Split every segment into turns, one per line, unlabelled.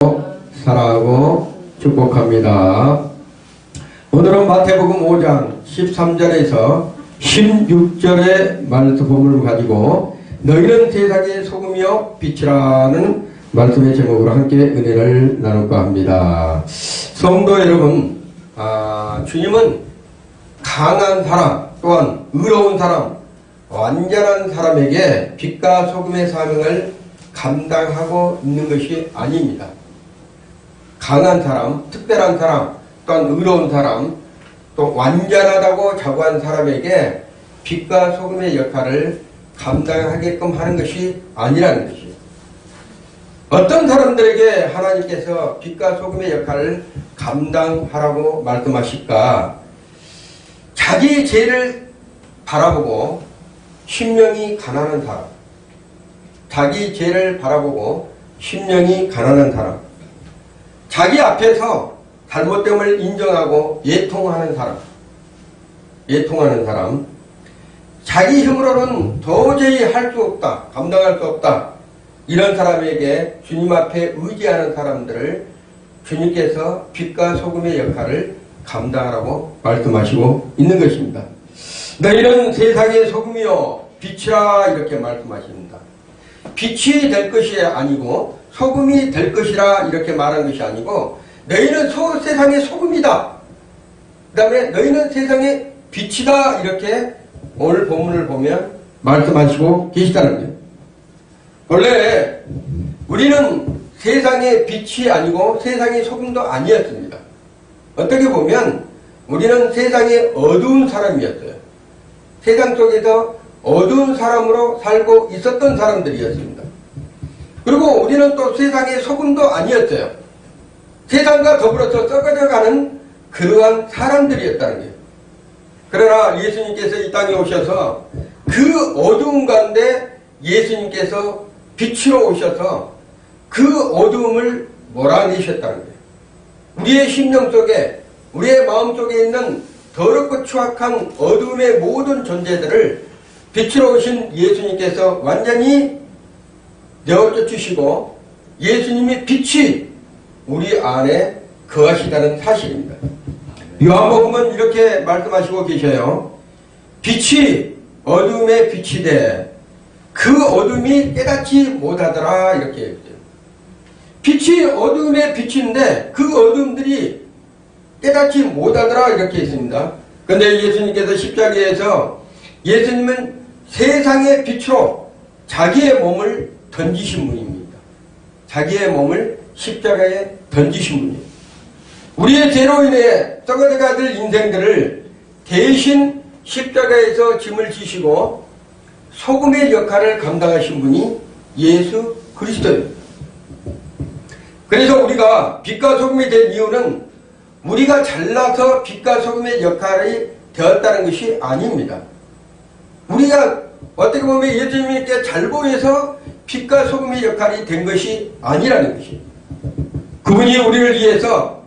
사랑하고 축복합니다. 오늘은 마태복음 5장 13절에서 16절의 말씀을 가지고 너희는 세상의 소금이요 빛이라는 말씀의 제목으로 함께 은혜를 나눌까 합니다. 성도 여러분, 주님은 강한 사람 또한 의로운 사람, 완전한 사람에게 빛과 소금의 사명을 감당하고 있는 것이 아닙니다. 강한 사람, 특별한 사람, 또한 의로운 사람, 또 완전하다고 자부한 사람에게 빛과 소금의 역할을 감당하게끔 하는 것이 아니라는 것이에요. 어떤 사람들에게 하나님께서 빛과 소금의 역할을 감당하라고 말씀하실까? 자기 죄를 바라보고 심령이 가난한 사람, 자기 죄를 바라보고 심령이 가난한 사람, 자기 앞에서 잘못됨을 인정하고 예통하는 사람, 자기 힘으로는 도저히 할 수 없다, 감당할 수 없다, 이런 사람에게 주님 앞에 의지하는 사람들을 주님께서 빛과 소금의 역할을 감당하라고 말씀하시고 있는 것입니다. 너희는 세상의 소금이요 빛이라 이렇게 말씀하십니다. 빛이 될 것이 아니고 소금이 될 것이라 이렇게 말한 것이 아니고 너희는 세상의 소금이다. 그 다음에 너희는 세상의 빛이다. 이렇게 오늘 본문을 보면 말씀하시고 계시다는 거예요. 원래 우리는 세상의 빛이 아니고 세상의 소금도 아니었습니다. 어떻게 보면 우리는 세상의 어두운 사람이었어요. 세상 속에서 어두운 사람으로 살고 있었던 사람들이었습니다. 그리고 우리는 또 세상의 소금도 아니었어요. 세상과 더불어서 썩어져가는 그러한 사람들이었다는 거예요. 그러나 예수님께서 이 땅에 오셔서 그 어두운 가운데 예수님께서 빛으로 오셔서 그 어두움을 몰아내셨다는 거예요. 우리의 심령 속에, 우리의 마음 속에 있는 더럽고 추악한 어두움의 모든 존재들을 빛으로 오신 예수님께서 완전히 내어쫓 주시고 예수님의 빛이 우리 안에 거하시다는 사실입니다. 요한복음은 이렇게 말씀하시고 계셔요. 빛이 어둠의 빛이 돼 그 어둠이 깨닫지 못하더라 이렇게 얘기해요. 빛이 어둠의 빛인데 그 어둠들이 깨닫지 못하더라 이렇게 했습니다. 그런데 예수님께서 십자가에서 예수님은 세상의 빛으로 자기의 몸을 던지신 분입니다. 자기의 몸을 십자가에 던지신 분이에요. 우리의 죄로 인해 썩어져가들 인생들을 대신 십자가에서 짐을 지시고 소금의 역할을 감당하신 분이 예수 그리스도예요. 그래서 우리가 빛과 소금이 된 이유는 우리가 잘나서 빛과 소금의 역할이 되었다는 것이 아닙니다. 우리가 어떻게 보면 예수님께 잘 보여서 빛과 소금의 역할이 된 것이 아니라는 것이에요. 그분이 우리를 위해서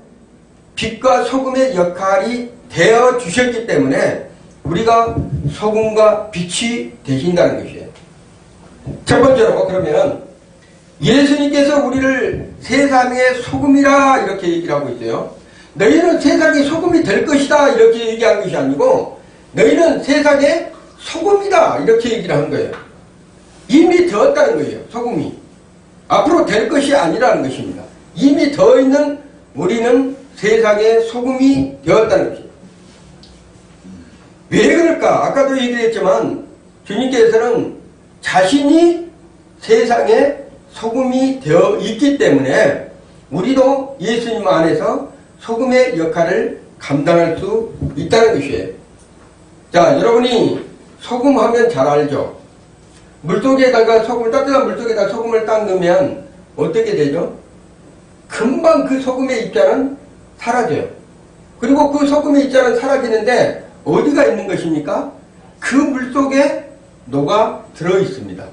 빛과 소금의 역할이 되어 주셨기 때문에 우리가 소금과 빛이 되신다는 것이에요. 첫 번째로 그러면 예수님께서 우리를 세상의 소금이라 이렇게 얘기를 하고 있어요. 너희는 세상의 소금이 될 것이다 이렇게 얘기한 것이 아니고 너희는 세상의 소금이다 이렇게 얘기를 한 거예요. 이미 되었다는 거예요. 소금이 앞으로 될 것이 아니라는 것입니다. 이미 되어 있는 우리는 세상의 소금이 되었다는 것입니다. 왜 그럴까? 아까도 얘기했지만 주님께서는 자신이 세상의 소금이 되어 있기 때문에 우리도 예수님 안에서 소금의 역할을 감당할 수 있다는 것이에요. 자, 여러분이 소금 하면 잘 알죠? 물속에다가 따뜻한 물속에다 소금을 딱 넣으면 어떻게 되죠? 금방 그 소금의 입자는 사라져요. 그리고 그 소금의 입자는 사라지는데 어디가 있는 것입니까? 그 물속에 녹아 들어 있습니다.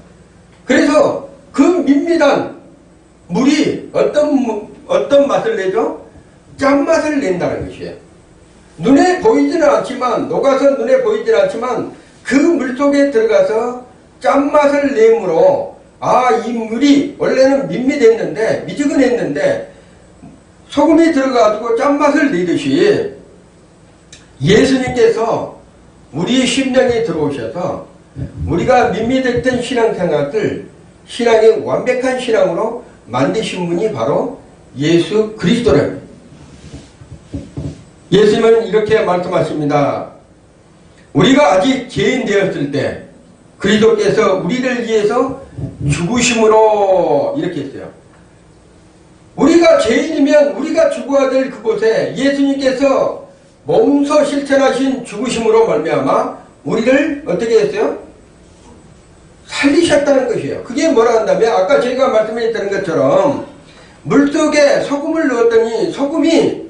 그래서 그 밋밋한 물이 어떤 맛을 내죠? 짠맛을 낸다는 것이에요. 눈에 보이지는 않지만, 녹아서 눈에 보이지는 않지만 그 물속에 들어가서 짠맛을 내므로 이 물이 원래는 밋밋했는데, 미지근했는데, 소금이 들어가지고 짠맛을 내듯이 예수님께서 우리의 심령에 들어오셔서 우리가 밋밋했던 신앙생활을 신앙의 완벽한 신앙으로 만드신 분이 바로 예수 그리스도랍니다. 예수님은 이렇게 말씀하십니다. 우리가 아직 죄인 되었을 때 그리스도께서 우리를 위해서 죽으심으로 이렇게 했어요. 우리가 죄인이면 우리가 죽어야 될 그곳에 예수님께서 몸소 실천하신 죽으심으로 말미암아 우리를 어떻게 했어요? 살리셨다는 것이에요. 그게 뭐라 한다면 아까 제가 말씀드렸던 것처럼 물속에 소금을 넣었더니 소금이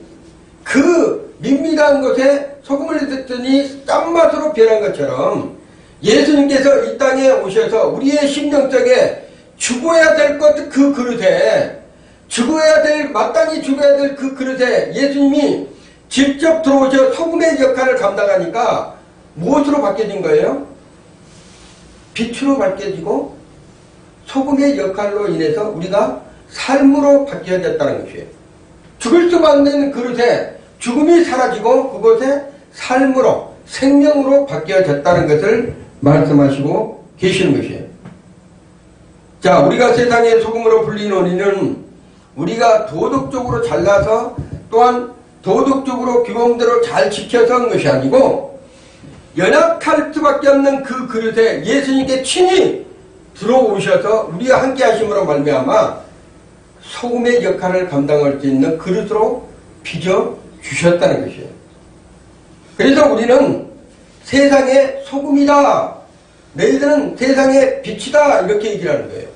그 밋밋한 곳에 소금을 넣었더니 짠맛으로 변한 것처럼 예수님께서 이 땅에 오셔서 우리의 심령 속에 죽어야 될 것 그 그릇에 마땅히 죽어야 될 그 그릇에 예수님이 직접 들어오셔 소금의 역할을 감당하니까 무엇으로 바뀌어진 거예요? 빛으로 바뀌어지고 소금의 역할로 인해서 우리가 삶으로 바뀌어졌다는 것이에요. 죽을 수밖에 그릇에 죽음이 사라지고 그곳에 삶으로 생명으로 바뀌어졌다는 것을 말씀하시고 계시는 것이에요. 자, 우리가 세상의 소금으로 불리는 우리는 우리가 도덕적으로 잘나서 또한 도덕적으로 규범대로 잘 지켜서 한 것이 아니고 연약할 수밖에 없는 그 그릇에 예수님께 친히 들어오셔서 우리와 함께 하심으로 말미암아 소금의 역할을 감당할 수 있는 그릇으로 빚어 주셨다는 것이에요. 그래서 우리는 세상의 소금이다. 너희들은 세상의 빛이다. 이렇게 얘기를 하는 거예요.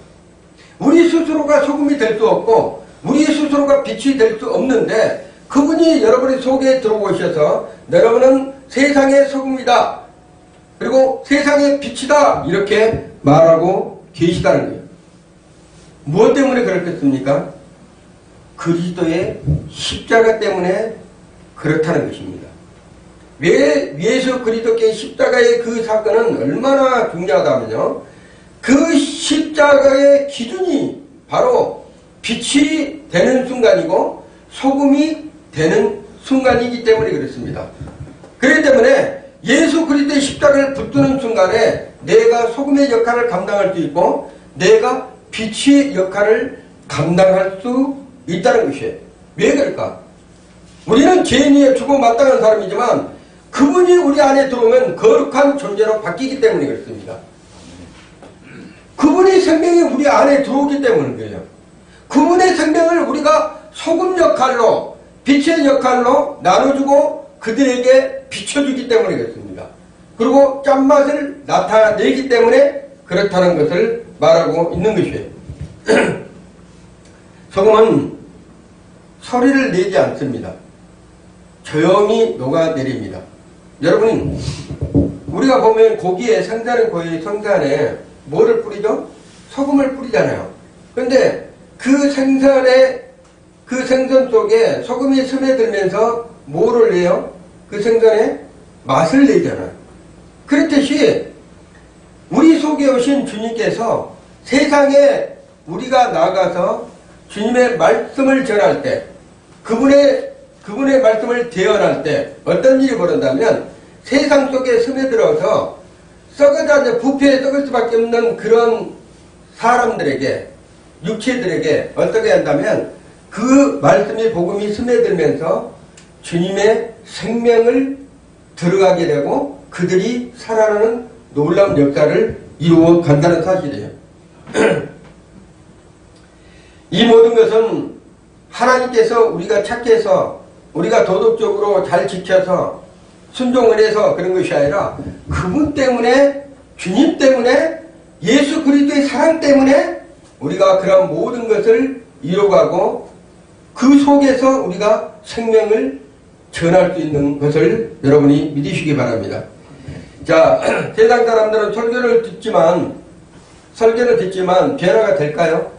우리 스스로가 소금이 될 수 없고 우리 스스로가 빛이 될 수 없는데 그분이 여러분의 속에 들어오셔서 여러분은 세상의 소금이다. 그리고 세상의 빛이다. 이렇게 말하고 계시다는 거예요. 무엇 때문에 그렇겠습니까? 그리스도의 십자가 때문에 그렇다는 것입니다. 왜 예수 그리스도께 십자가의 그 사건은 얼마나 중요하다면요. 그 십자가의 기준이 바로 빛이 되는 순간이고 소금이 되는 순간이기 때문에 그렇습니다. 그렇기 때문에 예수 그리스도의 십자가를 붙드는 순간에 내가 소금의 역할을 감당할 수 있고 내가 빛의 역할을 감당할 수 있다는 것이에요. 왜 그럴까? 우리는 죄인이에 주고 마땅한 사람이지만 그분이 우리 안에 들어오면 거룩한 존재로 바뀌기 때문에 그렇습니다. 그분의 생명이 우리 안에 들어오기 때문인 거예요. 그분의 생명을 우리가 소금 역할로 빛의 역할로 나눠주고 그들에게 비춰주기 때문에 그렇습니다. 그리고 짠맛을 나타내기 때문에 그렇다는 것을 말하고 있는 것이에요. 소금은 소리를 내지 않습니다. 조용히 녹아내립니다. 여러분, 우리가 보면 고기에 생선은 거의 생선에 뭐를 뿌리죠? 소금을 뿌리잖아요. 그런데 그 생선 속에 소금이 스며들면서 뭐를 내요? 그 생선에 맛을 내잖아요. 그렇듯이 우리 속에 오신 주님께서 세상에 우리가 나가서 주님의 말씀을 전할 때 그분의 말씀을 대언할 때 어떤 일이 벌어진다면 세상 속에 스며들어서 썩어져 부패에 썩을 수밖에 없는 그런 사람들에게 육체들에게 어떻게 한다면 그 말씀이 복음이 스며들면서 주님의 생명을 들어가게 되고 그들이 살아나는 놀라운 역사를 이루어 간다는 사실이에요. 이 모든 것은 하나님께서 우리가 착해서 우리가 도덕적으로 잘 지켜서 순종을 해서 그런 것이 아니라 그분 때문에 주님 때문에 예수 그리스도의 사랑 때문에 우리가 그런 모든 것을 이루어가고 그 속에서 우리가 생명을 전할 수 있는 것을 여러분이 믿으시기 바랍니다. 자, 세상 사람들은 설교를 듣지만 변화가 될까요?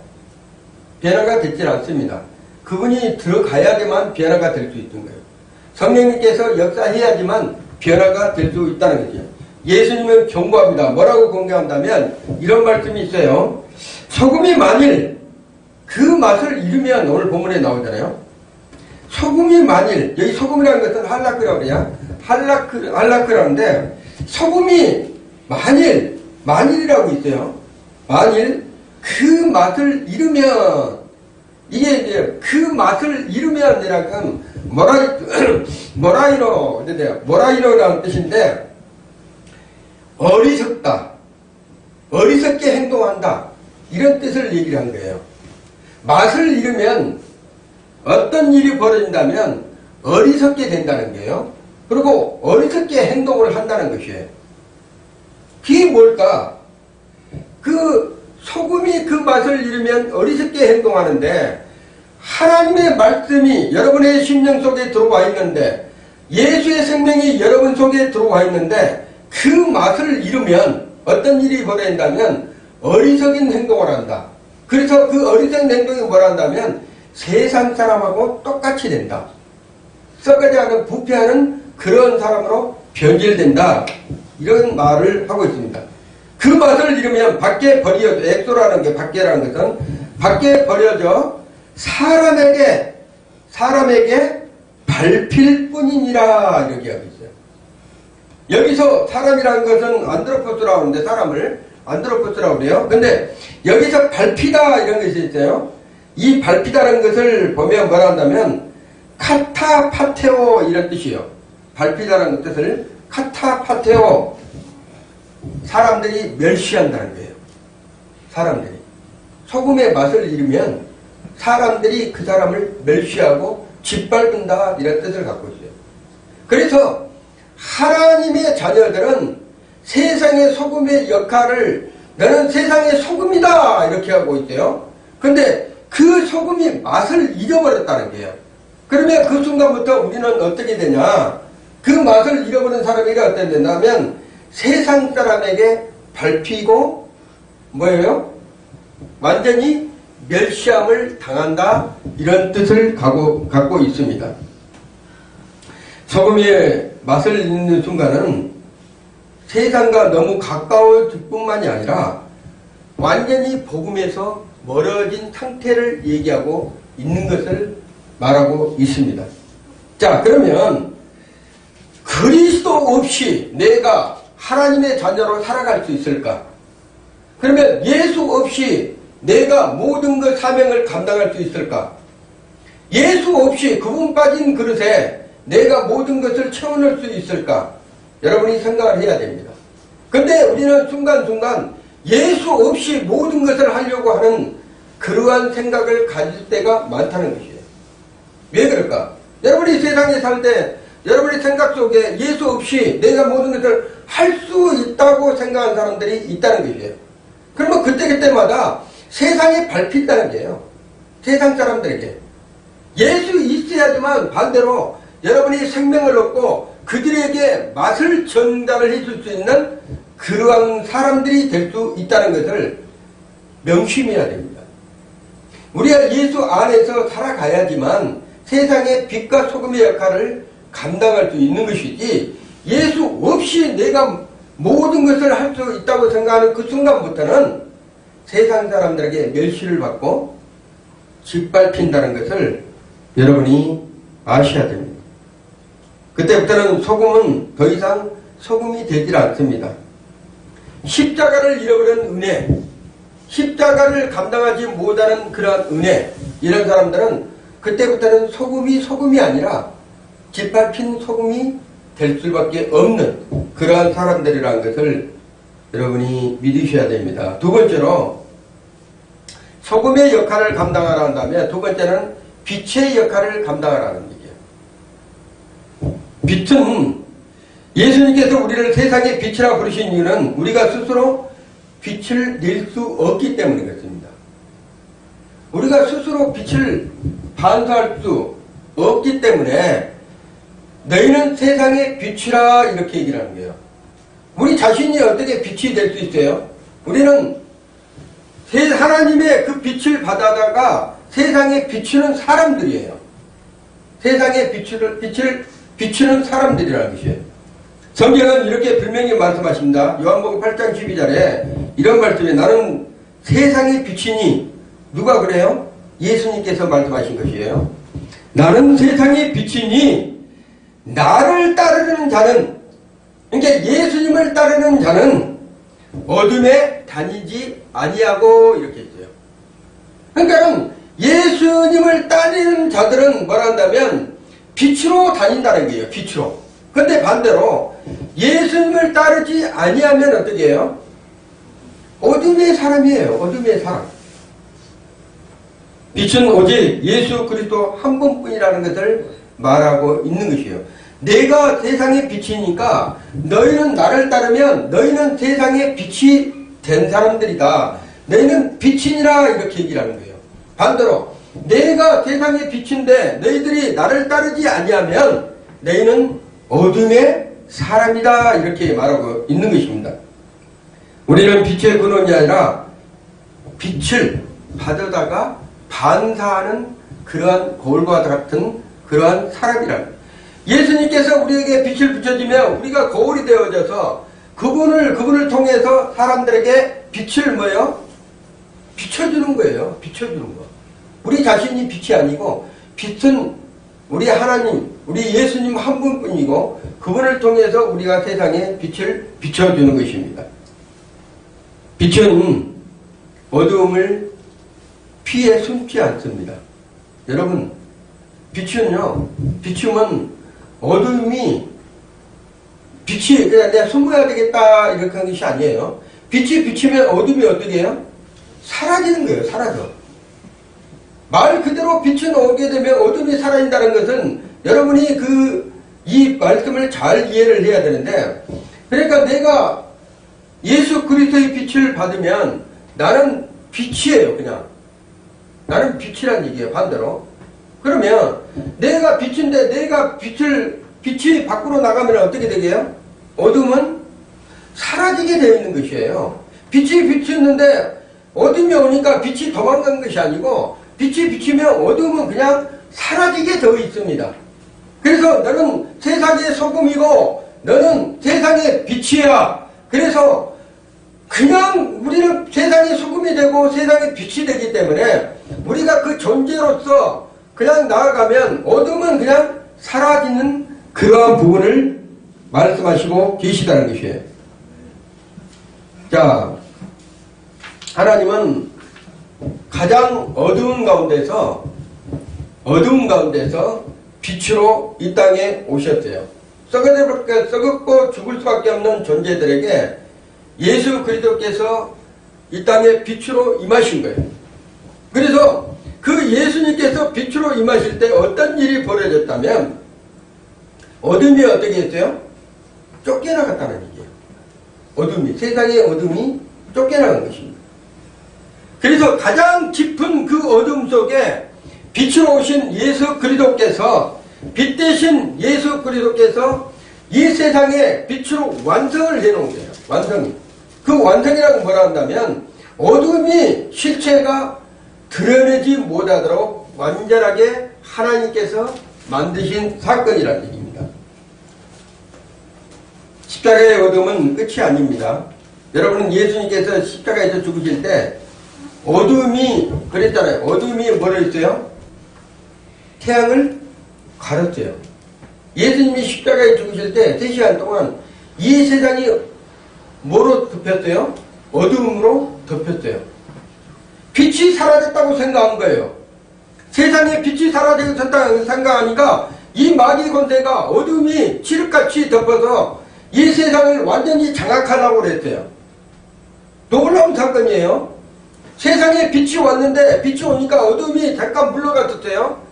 변화가 되질 않습니다. 그분이 들어가야지만 변화가 될 수 있는 거예요. 성령님께서 역사해야지만 변화가 될 수 있다는 거죠. 예수님은 경고합니다. 뭐라고 공개한다면 이런 말씀이 있어요. 소금이 만일 그 맛을 잃으면, 오늘 본문에 나오잖아요. 소금이 만일, 여기 소금이라는 것은 할라크라고 그래요. 할라크라는데, 소금이 만일이라고 있어요. 만일 그 맛을 잃으면, 이게 이제 그 맛을 잃으면 이라는 모라이노라는 뜻인데, 어리석다, 어리석게 행동한다, 이런 뜻을 얘기를 한 거예요. 맛을 잃으면 어떤 일이 벌어진다면 어리석게 된다는 거예요. 그리고 어리석게 행동을 한다는 것이에요. 그게 뭘까? 그 소금이 그 맛을 잃으면 어리석게 행동하는데, 하나님의 말씀이 여러분의 심령 속에 들어와 있는데, 예수의 생명이 여러분 속에 들어와 있는데, 그 맛을 잃으면 어떤 일이 벌어진다면 어리석인 행동을 한다. 그래서 그 어리석은 행동이 뭐라 한다면 세상 사람하고 똑같이 된다. 썩어지 않은 부패하는 그런 사람으로 변질된다. 이런 말을 하고 있습니다. 그 맛을 잃으면 밖에 버려져, 엑소라는 게 밖에라는 것은 밖에 버려져 사람에게 밟힐 뿐이니라, 이렇게 하고 있어요. 여기서 사람이라는 것은 안드로포스라고 하는데, 사람을 안드로포스라고 그래요. 근데 여기서 밟히다 이런 것이 있어요. 이 밟히다라는 것을 보면 뭐라 한다면 카타파테오 이런 뜻이에요. 밟히다라는 뜻을 카타파테오, 사람들이 멸시한다는 거예요. 사람들이 소금의 맛을 잃으면 사람들이 그 사람을 멸시하고 짓밟는다, 이런 뜻을 갖고 있어요. 그래서 하나님의 자녀들은 세상의 소금의 역할을, 너는 세상의 소금이다, 이렇게 하고 있대요. 근데 그 소금이 맛을 잃어버렸다는 거예요. 그러면 그 순간부터 우리는 어떻게 되냐? 그 맛을 잃어버린 사람에게 어떻게 된다면 세상 사람에게 밟히고 뭐예요? 완전히 멸시함을 당한다, 이런 뜻을 갖고 있습니다. 소금의 맛을 잃는 순간은 세상과 너무 가까워질 뿐만이 아니라 완전히 복음에서 멀어진 상태를 얘기하고 있는 것을 말하고 있습니다. 자, 그러면 그리스도 없이 내가 하나님의 자녀로 살아갈 수 있을까? 그러면 예수 없이 내가 모든 그 사명을 감당할 수 있을까? 예수 없이 그분 빠진 그릇에 내가 모든 것을 채워넣을 수 있을까? 여러분이 생각을 해야 됩니다. 근데 우리는 순간순간 예수 없이 모든 것을 하려고 하는 그러한 생각을 가질 때가 많다는 것이에요. 왜 그럴까? 여러분이 세상에 살 때 여러분의 생각 속에 예수 없이 내가 모든 것을 할 수 있다고 생각하는 사람들이 있다는 것이에요. 그러면 그때마다 세상에 밟힌다는 거예요. 세상 사람들에게. 예수 있어야지만 반대로 여러분이 생명을 얻고 그들에게 맛을 전달을 해줄 수 있는 그러한 사람들이 될 수 있다는 것을 명심해야 됩니다. 우리가 예수 안에서 살아가야지만 세상의 빛과 소금의 역할을 감당할 수 있는 것이지, 예수 없이 내가 모든 것을 할 수 있다고 생각하는 그 순간부터는 세상 사람들에게 멸시를 받고 짓밟힌다는 것을 여러분이 아셔야 됩니다. 그때부터는 소금은 더 이상 소금이 되질 않습니다. 십자가를 잃어버린 은혜, 십자가를 감당하지 못하는 그러한 은혜, 이런 사람들은 그때부터는 소금이 아니라 짓밟힌 소금이 될 수밖에 없는 그러한 사람들이라는 것을 여러분이 믿으셔야 됩니다. 두 번째로 소금의 역할을 감당하라 한다면, 두 번째는 빛의 역할을 감당하라는 얘기예요. 빛은, 예수님께서 우리를 세상의 빛이라 부르신 이유는 우리가 스스로 빛을 낼 수 없기 때문에 그렇습니다. 우리가 스스로 빛을 반사할 수 없기 때문에 너희는 세상의 빛이라, 이렇게 얘기를 하는 거예요. 우리 자신이 어떻게 빛이 될 수 있어요? 우리는 하나님의 그 빛을 받아다가 세상에 비추는 사람들이에요. 세상에 빛을 비추는 사람들이라는 것이에요. 성경은 이렇게 분명히 말씀하십니다. 요한복음 8장 12절에 이런 말씀에, 나는 세상의 빛이니 누가 그래요? 예수님께서 말씀하신 것이에요. 나는 세상의 빛이니 나를 따르는 자는, 그러니까 예수님을 따르는 자는 어둠에 다니지 아니하고 이렇게 했어요. 그러니까 예수님을 따르는 자들은 뭐라 한다면 빛으로 다닌다는 거예요. 빛으로. 근데 반대로 예수님을 따르지 아니하면 어떻게 해요? 어둠의 사람이에요. 어둠의 사람. 빛은 오직 예수 그리스도 한 분뿐이라는 것을 말하고 있는 것이에요. 내가 세상의 빛이니까 너희는 나를 따르면 너희는 세상의 빛이 된 사람들이다. 너희는 빛이니라 이렇게 얘기를 하는 거예요. 반대로 내가 세상의 빛인데 너희들이 나를 따르지 아니하면 너희는 어둠의 사람이다 이렇게 말하고 있는 것입니다. 우리는 빛의 근원이 아니라 빛을 받으다가 반사하는 그러한 거울과 같은 그러한 사람이라는, 예수님께서 우리에게 빛을 비춰주면 우리가 거울이 되어져서 그분을 통해서 사람들에게 빛을 뭐예요? 비춰주는 거예요. 비춰주는 거. 우리 자신이 빛이 아니고 빛은 우리 하나님, 우리 예수님 한 분뿐이고 그분을 통해서 우리가 세상에 빛을 비춰주는 것입니다. 빛은 어두움을 피해 숨지 않습니다. 여러분, 빛은요, 비추면 어둠이 빛이 그냥 내가 숨어야 되겠다 이렇게 하는 것이 아니에요. 빛이 비치면 어둠이 어떻게 해요? 사라지는 거예요. 사라져. 말 그대로 빛이 오게 되면 어둠이 사라진다는 것은 여러분이 이 말씀을 잘 이해를 해야 되는데, 그러니까 내가 예수 그리스도의 빛을 받으면 나는 빛이에요. 그냥 나는 빛이란 얘기예요. 반대로. 그러면 내가 빛인데 내가 빛이 밖으로 나가면 어떻게 되게요? 어둠은 사라지게 되어 있는 것이에요. 빛이 비쳤는데 어둠이 오니까 빛이 도망간 것이 아니고 빛이 비치면 어둠은 그냥 사라지게 되어 있습니다. 그래서 너는 세상의 소금이고 너는 세상의 빛이야. 그래서 그냥 우리는 세상의 소금이 되고 세상의 빛이 되기 때문에 우리가 그 존재로서 그냥 나아가면 어둠은 그냥 사라지는 그러한 부분을 말씀하시고 계시다는 것이에요. 자, 하나님은 가장 어두운 가운데서 빛으로 이 땅에 오셨어요. 썩었고 죽을 수밖에 없는 존재들에게 예수 그리스도께서 이 땅에 빛으로 임하신 거예요. 그래서 그 예수님께서 빛으로 임하실 때 어떤 일이 벌어졌다면 어둠이 어떻게 했어요? 쫓겨나갔다는 얘기예요. 어둠이, 세상의 어둠이 쫓겨나간 것입니다. 그래서 가장 깊은 그 어둠 속에 빛으로 오신 예수 그리스도께서, 빛 대신 예수 그리스도께서 이 세상에 빛으로 완성을 해놓은 거예요. 완성. 그 완성이라고 뭐라 한다면 어둠이 실체가 드러내지 못하도록 완전하게 하나님께서 만드신 사건이라는 얘기입니다. 십자가의 어둠은 끝이 아닙니다. 여러분은 예수님께서 십자가에서 죽으실 때 어둠이 그랬잖아요. 어둠이 뭐라 했어요? 태양을 가렸어요. 예수님이 십자가에 죽으실 때 3시간 동안 이 세상이 뭐로 덮였어요? 어둠으로 덮였어요. 빛이 사라졌다고 생각한 거예요. 세상에 빛이 사라졌다고 생각하니까 이 마귀 권세가 어둠이 칠흑같이 덮어서 이 세상을 완전히 장악하려고 그랬어요. 놀라운 사건이에요. 세상에 빛이 왔는데 빛이 오니까 어둠이 잠깐 물러갔었어요.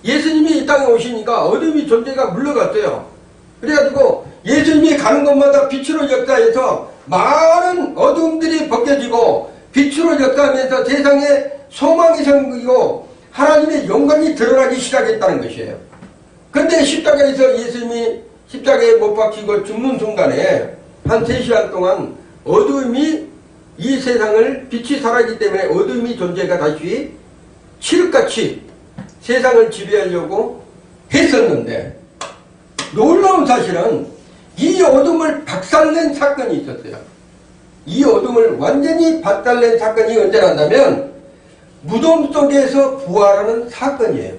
예수님이 이 땅에 오시니까 어둠이 존재가 물러갔어요. 그래가지고 예수님이 가는 곳마다 빛으로 역사해서 많은 어둠들이 벗겨지고 빛으로 역사하면서 세상에 소망이 생기고 하나님의 영광이 드러나기 시작했다는 것이에요. 그런데 십자가에서 예수님이 십자가에 못 박히고 죽는 순간에 한 3시간 동안 어둠이 이 세상을, 빛이 사라지기 때문에 어둠이 존재가 다시 칠흑같이 세상을 지배하려고 했었는데, 놀라운 사실은 이 어둠을 박살낸 사건이 있었어요. 이 어둠을 완전히 박살낸 사건이 언제 난다면 무덤 속에서 부활하는 사건이에요.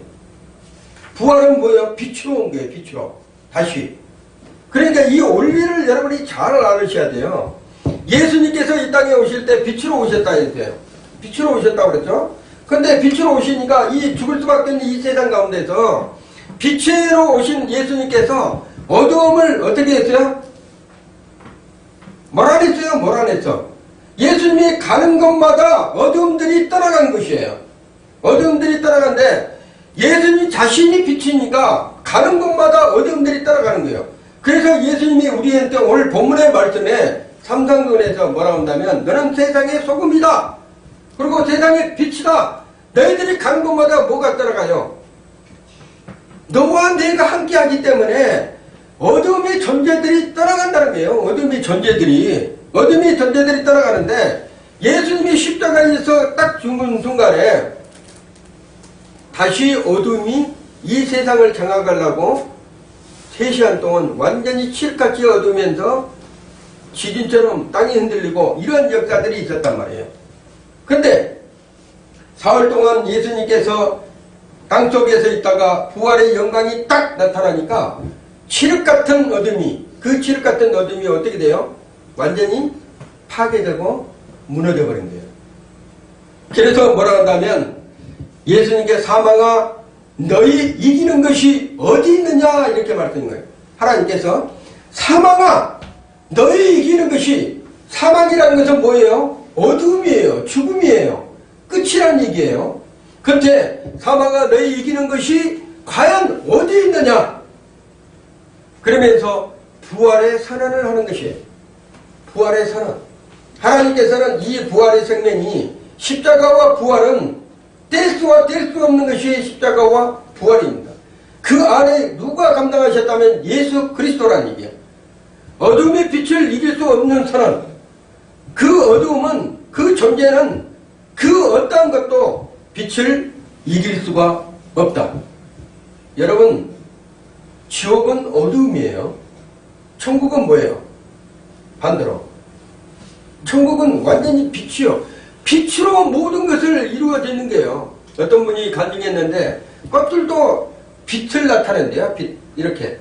부활은 뭐예요? 빛으로 온 거예요. 빛으로. 다시. 그러니까 이 원리를 여러분이 잘 알으셔야 돼요. 예수님께서 이 땅에 오실 때 빛으로 오셨다 했어요. 빛으로 오셨다고 그랬죠. 근데 빛으로 오시니까 이 죽을 수밖에 없는 이 세상 가운데서 빛으로 오신 예수님께서 어두움을 어떻게 했어요? 뭘 안 했어요? 뭘 안 했어? 예수님이 가는 곳마다 어두움들이 떠나간 것이에요. 어두움들이 떠나간데 예수님 자신이 빛이니까 가는 곳마다 어두움들이 떠나가는 거예요. 그래서 예수님이 우리한테 오늘 본문의 말씀에 삼상론에서 뭐라고 한다면 너는 세상의 소금이다. 그리고 세상의 빛이다. 너희들이 가는 곳마다 뭐가 떠나가요? 너와 내가 함께하기 때문에 어둠의 존재들이 떠나간다는 거예요. 어둠의 존재들이 떠나가는데 예수님이 십자가에서 딱 죽은 순간에 다시 어둠이 이 세상을 장악하려고 3시간 동안 완전히 칠같이 어두면서 지진처럼 땅이 흔들리고 이런 역사들이 있었단 말이에요. 근데 사흘 동안 예수님께서 땅속에서 있다가 부활의 영광이 딱 나타나니까 칠흑같은 어둠이, 그 칠흑같은 어둠이 어떻게 돼요? 완전히 파괴되고 무너져 버린 거예요. 그래서 뭐라 한다면 예수님께 사망아 너희 이기는 것이 어디 있느냐 이렇게 말씀인 거예요. 하나님께서 사망아 너희 이기는 것이, 사망이라는 것은 뭐예요? 어둠이에요. 죽음이에요. 끝이라는 얘기예요. 그런데 사망아 너희 이기는 것이 과연 어디 있느냐? 그러면서 부활의 선언을 하는 것이에요. 부활의 선언. 하나님께서는 이 부활의 생명이 십자가와 부활은 뗄 수와 뗄 수 없는 것이 십자가와 부활입니다. 그 안에 누가 감당하셨다면 예수 그리스도라는 얘기예요. 어둠의 빛을 이길 수 없는 선언. 그 어둠은, 그 존재는 그 어떠한 것도 빛을 이길 수가 없다. 여러분, 지옥은 어둠이에요. 천국은 뭐예요? 반대로. 천국은 완전히 빛이요. 빛으로 모든 것을 이루어져 있는 거예요. 어떤 분이 간증했는데 꽃들도 빛을 나타낸대요. 빛 이렇게.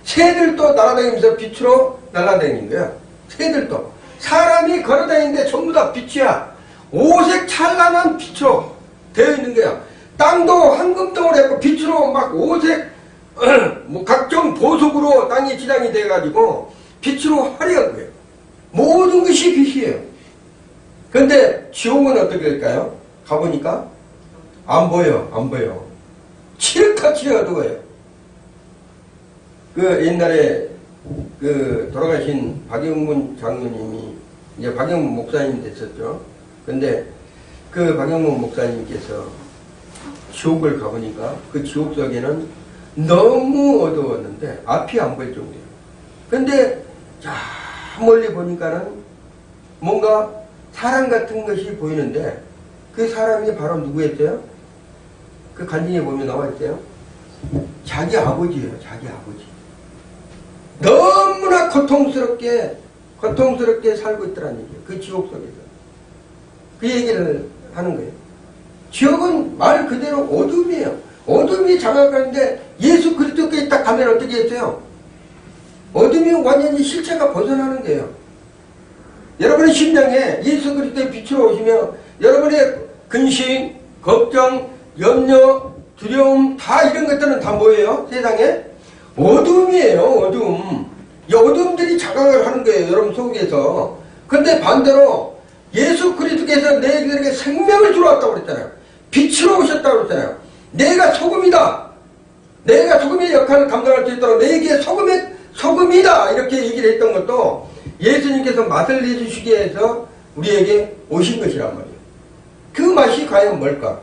새들도 날아다니면서 빛으로 날아다니는 거예요. 새들도. 사람이 걸어다니는데 전부 다 빛이야. 오색 찬란한 빛으로 되어 있는 거야. 땅도 황금덩어리 해고 빛으로 막 오색 뭐 각종 보석으로 땅이 지장이 돼가지고 빛으로 화려한 거예요. 모든 것이 빛이에요. 그런데 지옥은 어떻게 될까요? 가보니까 안 보여. 칠흑같이 어두워요. 그 옛날에 그 돌아가신 박영문 장로님이 이제 박영문 목사님 됐었죠. 근데 그 박영문 목사님께서 지옥을 가보니까 그 지옥 속에는 너무 어두웠는데 앞이 안 보일 정도예요. 근데 저 멀리 보니까는 뭔가 사람 같은 것이 보이는데 그 사람이 바로 누구였어요? 그 간증에 보면 나와 있어요. 자기 아버지예요. 자기 아버지. 너무나 고통스럽게 살고 있더라는 얘기예요. 그 지옥 속에서. 그 얘기를 하는 거예요. 지옥은 말 그대로 어둠이에요. 어둠이 장악하는데 예수 그리스도께 딱 가면 어떻게 했어요? 어둠이 완전히 실체가 벗어나는 거예요. 여러분의 심령에 예수 그리스도의 빛으로 오시면 여러분의 근심, 걱정, 염려, 두려움 다 이런 것들은 다 뭐예요? 세상에? 어둠이에요. 어둠. 이 어둠들이 자각을 하는 거예요. 여러분 속에서. 근데 반대로 예수 그리스도께서 너희들에게 생명을 주러 왔다고 그랬잖아요. 빛으로 오셨다고 그랬잖아요. 내가 소금이다. 내가 소금의 역할을 감당할 수 있도록 너희에게 소금이다. 이렇게 얘기를 했던 것도 예수님께서 맛을 내주시기 위해서 우리에게 오신 것이란 말이에요. 그 맛이 과연 뭘까?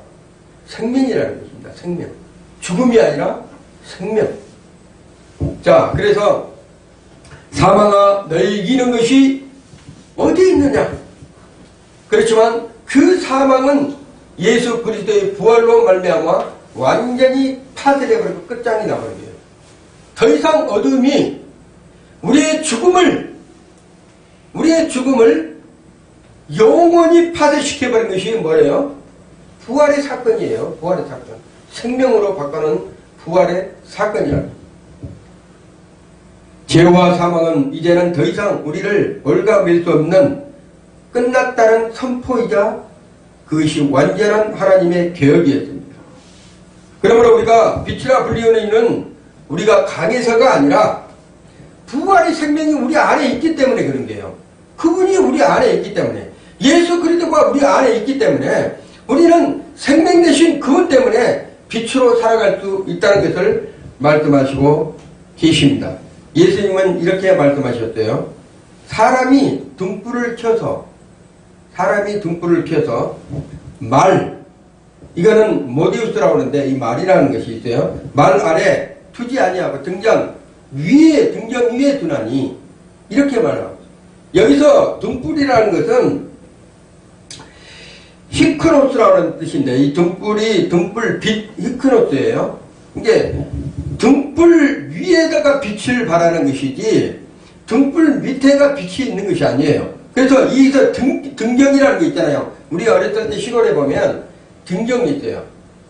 생명이라는 것입니다. 생명. 죽음이 아니라 생명. 자, 그래서 사망아 너희 이기는 것이 어디 있느냐? 그렇지만 그 사망은 예수 그리스도의 부활로 말미암아 완전히 파괴되어버리고 끝장이 나버려요. 더 이상 어둠이 우리의 죽음을 영원히 파쇄시켜버린 것이 뭐예요? 부활의 사건이에요. 부활의 사건. 생명으로 바꾸는 부활의 사건이라고. 죄와 사망은 이제는 더 이상 우리를 올가맬 수 없는 끝났다는 선포이자 그것이 완전한 하나님의 계획이었습니다. 그러므로 우리가 빛이라 불리우는 이는 우리가 강해서가 아니라 부활의 생명이 우리 안에 있기 때문에 그런 거예요. 그분이 우리 안에 있기 때문에, 예수 그리스도가 우리 안에 있기 때문에 우리는 생명 되신 그분 때문에 빛으로 살아갈 수 있다는 것을 말씀하시고 계십니다. 예수님은 이렇게 말씀하셨어요. 사람이 등불을 켜서 말, 이거는 모디우스라고 하는데 이 말이라는 것이 있어요. 말 아래 두지 아니하고 등장 위에 두나니, 이렇게 말하고, 여기서 등불이라는 것은 히크노스라고 하는 뜻인데, 이 등불빛 히크노스예요. 이게 등불 위에다가 빛을 발하는 것이지 등불 밑에가 빛이 있는 것이 아니에요. 그래서 여기서 등경이라는 게 있잖아요. 우리 어렸을 때 시골에 보면 등경이 있어요.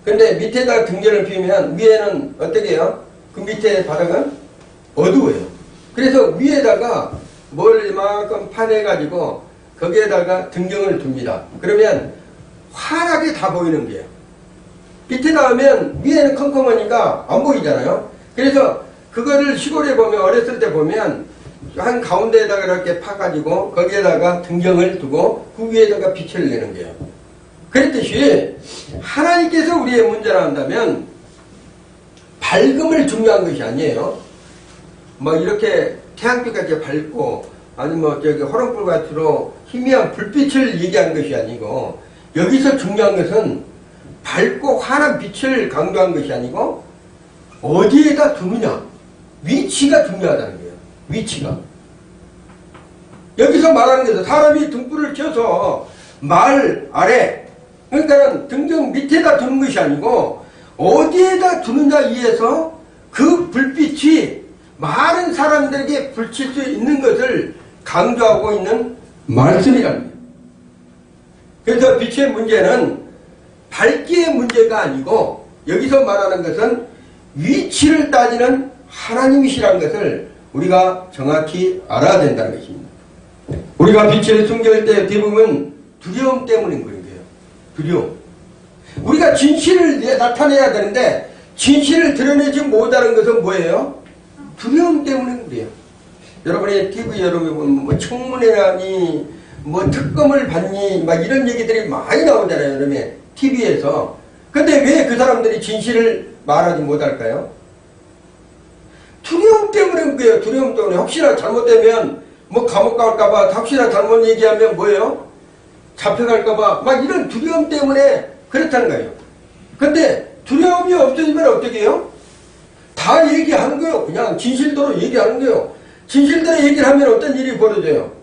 근데 밑에다가 등경을 피우면 위에는 어떻게 해요? 그 밑에 바닥은 어두워요. 그래서 위에다가 뭘 이만큼 파내가지고 거기에다가 등경을 둡니다. 그러면 환하게 다 보이는 거예요. 밑에 나오면 위에는 컴컴하니까 안 보이잖아요. 그래서 그거를 시골에 보면, 어렸을 때 보면 한 가운데에다가 이렇게 파가지고 거기에다가 등경을 두고 그 위에다가 빛을 내는 거예요. 그랬듯이 하나님께서 우리의 문제라 한다면 밝음을 중요한 것이 아니에요. 뭐 이렇게 태양빛같이 밝고 아니면 저기 호롱불같이로 희미한 불빛을 얘기한 것이 아니고, 여기서 중요한 것은 밝고 환한 빛을 강조한 것이 아니고 어디에다 두느냐, 위치가 중요하다는 거예요. 위치가. 여기서 말하는 것은 사람이 등불을 켜서 말 아래, 그러니까 등경 밑에다 두는 것이 아니고 어디에다 두느냐 위에서 그 불빛이 많은 사람들에게 비칠 수 있는 것을 강조하고 있는 말씀이라는 거예요. 그래서 빛의 문제는 밝기의 문제가 아니고 여기서 말하는 것은 위치를 따지는 하나님이시라는 것을 우리가 정확히 알아야 된다는 것입니다. 우리가 빛을 숨길 때 대부분 두려움 때문인 거예요. 두려움. 우리가 진실을 나타내야 되는데 진실을 드러내지 못하는 것은 뭐예요? 두려움 때문인 거예요. 여러분의 TV 여러분 뭐 청문회라니 뭐 특검을 받니 막 이런 얘기들이 많이 나오잖아요. 여러분의 TV에서. 근데 왜 그 사람들이 진실을 말하지 못할까요? 두려움 때문인 거예요. 두려움 때문에. 혹시나 잘못되면 뭐 감옥 갈까봐, 혹시나 잘못 얘기하면 뭐예요? 잡혀갈까봐 막 이런 두려움 때문에 그렇다는 거예요. 근데 두려움이 없어지면 어떻게 해요? 다 얘기하는 거예요. 그냥 진실대로 얘기하는 거예요. 진실대로 얘기를 하면 어떤 일이 벌어져요?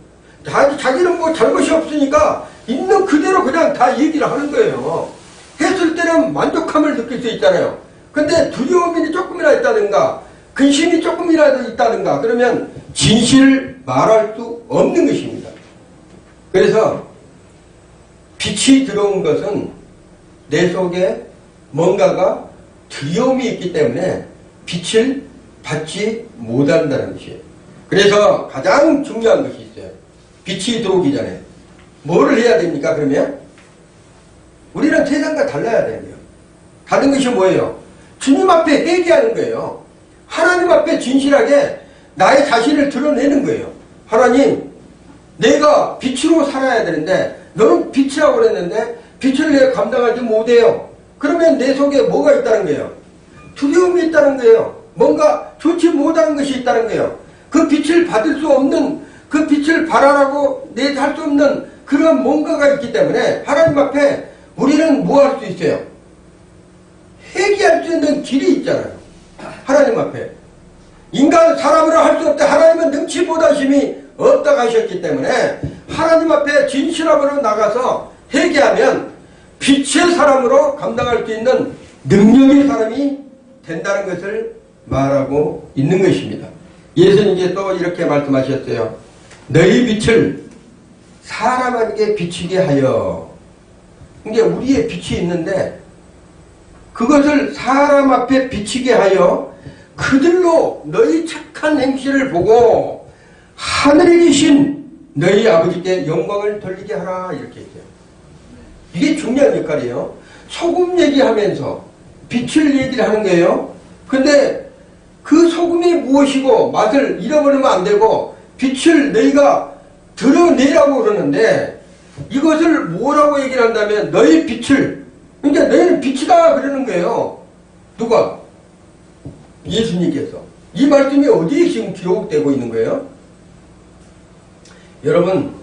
자기는 뭐 잘못이 없으니까 있는 그대로 그냥 다 얘기를 하는 거예요. 했을 때는 만족함을 느낄 수 있잖아요. 근데 두려움이 조금이나 있다든가 근심이 조금이라도 있다든가 그러면 진실을 말할 수 없는 것입니다. 그래서 빛이 들어온 것은 내 속에 뭔가가 두려움이 있기 때문에 빛을 받지 못한다는 것이에요. 그래서 가장 중요한 것이 있어요. 빛이 들어오기 전에 뭐를 해야 됩니까? 그러면 우리는 세상과 달라야 돼요. 다른 것이 뭐예요? 주님 앞에 회개하는 거예요. 하나님 앞에 진실하게 나의 자신을 드러내는 거예요. 하나님, 내가 빛으로 살아야 되는데 너는 빛이라고 그랬는데 빛을 내가 감당하지 못해요. 그러면 내 속에 뭐가 있다는 거예요? 두려움이 있다는 거예요. 뭔가 좋지 못한 것이 있다는 거예요. 그 빛을 받을 수 없는, 그 빛을 발하라고 내 할 수 없는 그런 뭔가가 있기 때문에 하나님 앞에 우리는 뭐 할 수 있어요? 회개할 수 있는 길이 있잖아요. 하나님 앞에. 인간 사람으로 할 수 없다. 하나님은 능치 못하심이 없다고 하셨기 때문에 하나님 앞에 진실함으로 나가서 회개하면 빛의 사람으로 감당할 수 있는 능력의 사람이 된다는 것을 말하고 있는 것입니다. 예수님께서 또 이렇게 말씀하셨어요. 너희 빛을 사람에게 비치게 하여. 이게 우리의 빛이 있는데 그것을 사람 앞에 비치게 하여 그들로 너희 착한 행실을 보고 하늘에 계신 너희 아버지께 영광을 돌리게 하라. 이렇게 얘기해요. 이게 중요한 역할이에요. 소금 얘기하면서 빛을 얘기를 하는 거예요. 근데 그 소금이 무엇이고 맛을 잃어버리면 안 되고 빛을 너희가 드러내라고 그러는데 이것을 뭐라고 얘기를 한다면 너희 빛을, 그러니까 너희는 빛이다 그러는 거예요. 누가? 예수님께서. 이 말씀이 어디에 지금 기록되고 있는 거예요? 여러분,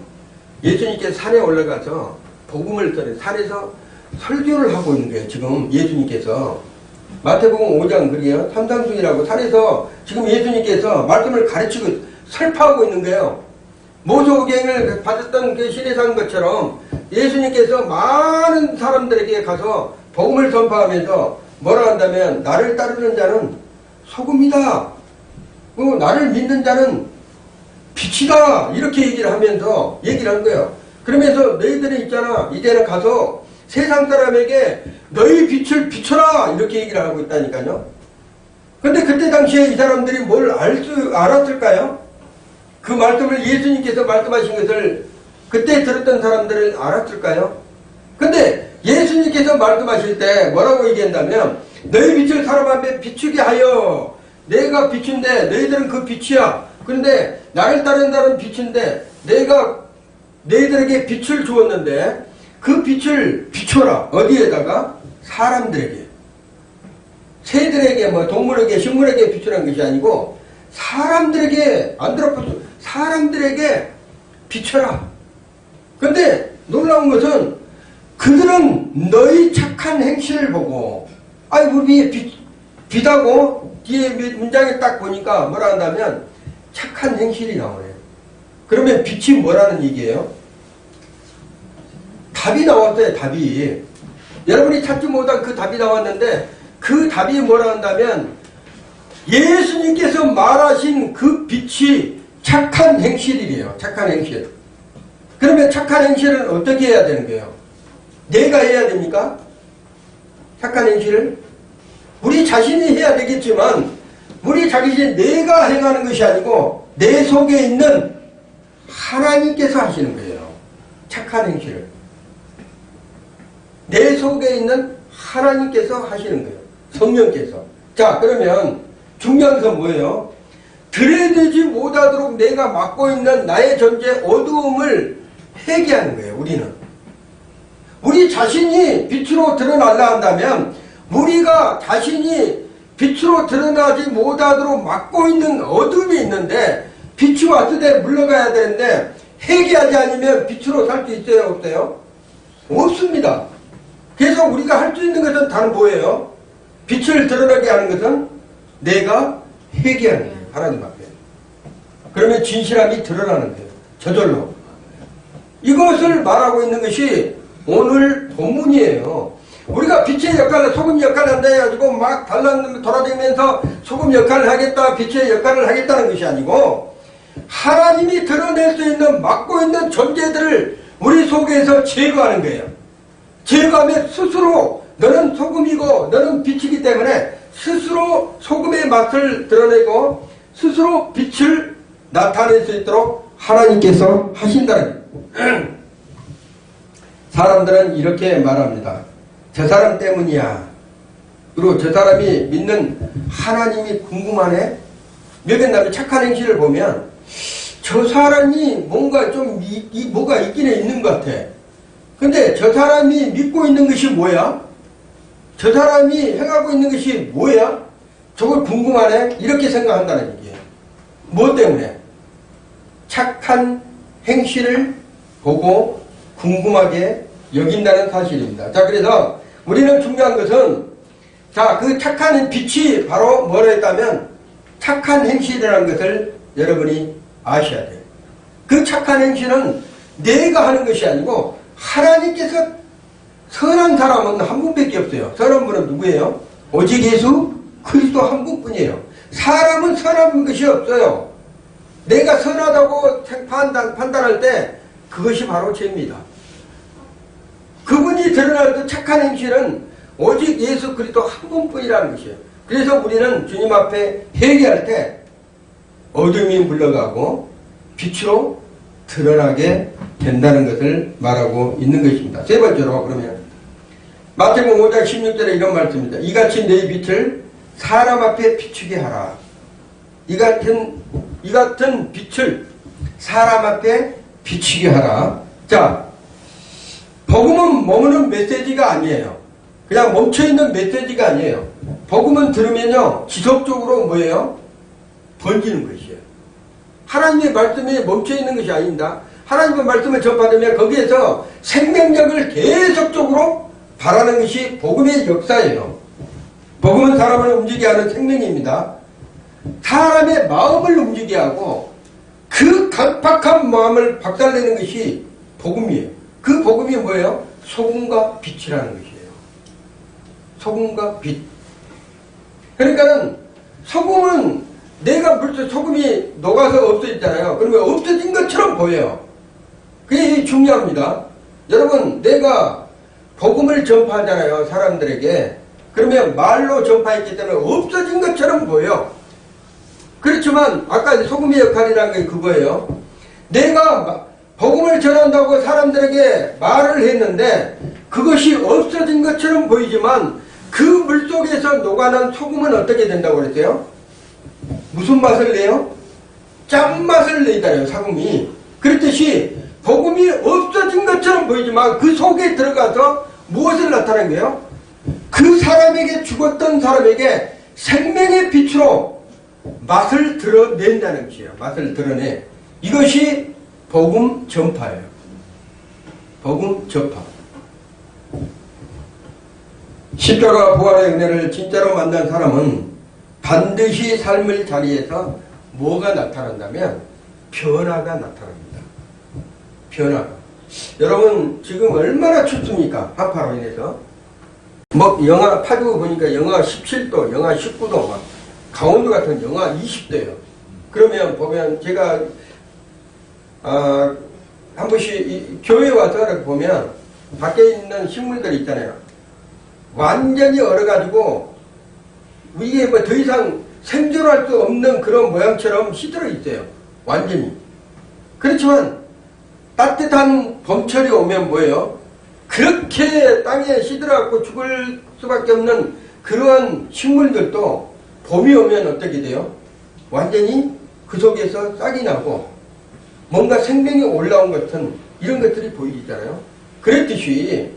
예수님께서 산에 올라가서 복음을 전해 산에서 설교를 하고 있는 거예요. 지금 예수님께서 마태복음 5장 그게요. 삼상중이라고 산에서 지금 예수님께서 말씀을 가르치고 설파하고 있는 거예요. 모소경을 받았던 그 시대상 것처럼 예수님께서 많은 사람들에게 가서 복음을 선포하면서 뭐라 한다면 나를 따르는 자는 소금이다. 나를 믿는 자는 빛이다. 이렇게 얘기를 하면서 얘기를 한 거예요. 그러면서 너희들이 있잖아. 이제는 가서 세상 사람에게 너희 빛을 비춰라. 이렇게 얘기를 하고 있다니까요. 근데 그때 당시에 이 사람들이 뭘 알았을까요? 그 말씀을 예수님께서 말씀하신 것을 그때 들었던 사람들은 알았을까요? 근데 예수님께서 말씀하실 때 뭐라고 얘기한다면 너희 빛을 사람 앞에 비추게 하여 내가 빛인데 너희들은 그 빛이야. 그런데 나를 따른다는 빛인데 내가 너희들에게 빛을 주었는데 그 빛을 비춰라. 어디에다가? 사람들에게. 새들에게 동물에게 식물에게 비추라는 것이 아니고 사람들에게 안드로포스 사람들에게 비춰라. 근데 놀라운 것은 그들은 너희 착한 행실을 보고 아이고 위에 빛하고 뒤에 문장에 딱 보니까 뭐라 한다면 착한 행실이 나오네요. 그러면 빛이 뭐라는 얘기예요? 답이 나왔어요. 답이. 여러분이 찾지 못한 그 답이 나왔는데 그 답이 뭐라 한다면 예수님께서 말하신 그 빛이 착한 행실이래요. 착한 행실. 그러면 착한 행실은 어떻게 해야 되는 거예요? 내가 해야 됩니까? 착한 행실을? 우리 자신이 해야 되겠지만 우리 자신이 내가 행하는 것이 아니고 내 속에 있는 하나님께서 하시는 거예요. 착한 행실을. 내 속에 있는 하나님께서 하시는 거예요. 성령께서. 자, 그러면 중요한 것은 뭐예요? 들여다보지 못하도록 내가 맡고 있는 나의 존재 어두움을 회개하는 거예요. 우리 자신이 빛으로 드러나려 한다면 우리가 자신이 빛으로 드러나지 못하도록 막고 있는 어둠이 있는데 빛이 왔을 때 물러가야 되는데 회개하지 않으면 빛으로 살 수 있어요? 없어요? 없습니다. 그래서 우리가 할 수 있는 것은 다른 뭐예요? 빛을 드러나게 하는 것은 내가 회개하는 거예요. 하나님 앞에. 그러면 진실함이 드러나는 거예요. 저절로. 이것을 말하고 있는 것이 오늘 본문이에요. 우리가 빛의 역할을 소금 역할을 한다 해가지고 막 돌아다니면서 소금 역할을 하겠다 빛의 역할을 하겠다는 것이 아니고 하나님이 드러낼 수 있는 맡고 있는 존재들을 우리 속에서 제거하는 거예요. 제거하면 스스로 너는 소금이고 너는 빛이기 때문에 스스로 소금의 맛을 드러내고 스스로 빛을 나타낼 수 있도록 하나님께서 하신다는 거예요. 사람들은 이렇게 말합니다. 저 사람 때문이야. 그리고 저 사람이 믿는 하나님이 궁금하네. 몇몇 남의 착한 행실을 보면 저 사람이 뭔가 좀 뭐가 있기는 있는 것 같아. 근데 저 사람이 믿고 있는 것이 뭐야? 저 사람이 행하고 있는 것이 뭐야? 저걸 궁금하네. 이렇게 생각한다는 얘기예요. 뭐 때문에? 착한 행실을 보고 궁금하게 여긴다는 사실입니다. 자, 그래서 우리는 중요한 것은 자, 그 착한 빛이 바로 뭐라 했다면 착한 행실이라는 것을 여러분이 아셔야 돼요. 그 착한 행실은 내가 하는 것이 아니고 하나님께서 선한 사람은 한 분밖에 없어요. 선한 분은 누구예요? 오직 예수 그리스도 한 분뿐이에요. 사람은 선한 것이 없어요. 내가 선하다고 판단할 때 그것이 바로 죄입니다. 그분이 드러날 때 착한 행실은 오직 예수 그리스도 한 분뿐이라는 것이에요. 그래서 우리는 주님 앞에 회개할 때 어둠이 물러가고 빛으로 드러나게 된다는 것을 말하고 있는 것입니다. 세 번째로 그러면 마태복음 5장 16절에 이런 말씀입니다. 이같이 내 빛을 사람 앞에 비추게 하라. 이 같은 빛을 사람 앞에 비추게 하라. 자, 복음은 머무는 메시지가 아니에요. 그냥 멈춰있는 메시지가 아니에요. 복음은 들으면요 지속적으로 뭐예요? 번지는 것이에요. 하나님의 말씀이 멈춰있는 것이 아닙니다. 하나님의 말씀을 접받으면 거기에서 생명력을 계속적으로 바라는 것이 복음의 역사예요. 복음은 사람을 움직이게 하는 생명입니다. 사람의 마음을 움직이게 하고 그 강팍한 마음을 박살내는 것이 복음이에요. 그 복음이 뭐예요? 소금과 빛이라는 것이에요. 소금과 빛. 그러니까는 소금은 내가 벌써 소금이 녹아서 없어졌잖아요. 그러면 없어진 것처럼 보여요. 그게 중요합니다. 여러분, 내가 복음을 전파하잖아요. 사람들에게. 그러면 말로 전파했기 때문에 없어진 것처럼 보여. 그렇지만 아까 소금의 역할이라는 게 그거예요. 내가 복음을 전한다고 사람들에게 말을 했는데 그것이 없어진 것처럼 보이지만 그 물속에서 녹아난 소금은 어떻게 된다고 그랬어요? 무슨 맛을 내요? 짠맛을 내잖아요. 소금이. 그렇듯이 복음이 없어진 것처럼 보이지만 그 속에 들어가서 무엇을 나타낸 거예요? 그 사람에게 죽었던 사람에게 생명의 빛으로 맛을 드러낸다는 것이에요. 맛을 드러내. 이것이 복음 전파예요. 복음 전파. 십자가 부활의 은혜를 진짜로 만난 사람은 반드시 삶의 자리에서 뭐가 나타난다면 변화가 나타납니다. 변화. 여러분 지금 얼마나 춥습니까? 한파로 인해서. 뭐 영하 파주 보니까 영하 17도, 영하 19도, 막 강원도 같은 영하 20도예요. 그러면 보면 제가 한 번씩 교회 와서 이렇게 보면 밖에 있는 식물들 있잖아요. 완전히 얼어가지고 이게 뭐 더 이상 생존할 수 없는 그런 모양처럼 시들어 있어요. 완전히. 그렇지만 따뜻한 봄철이 오면 뭐예요? 그렇게 땅에 시들어갖고 죽을 수밖에 없는 그러한 식물들도 봄이 오면 어떻게 돼요? 완전히 그 속에서 싹이 나고 뭔가 생명이 올라온 것 같은 이런 것들이 보이잖아요. 그랬듯이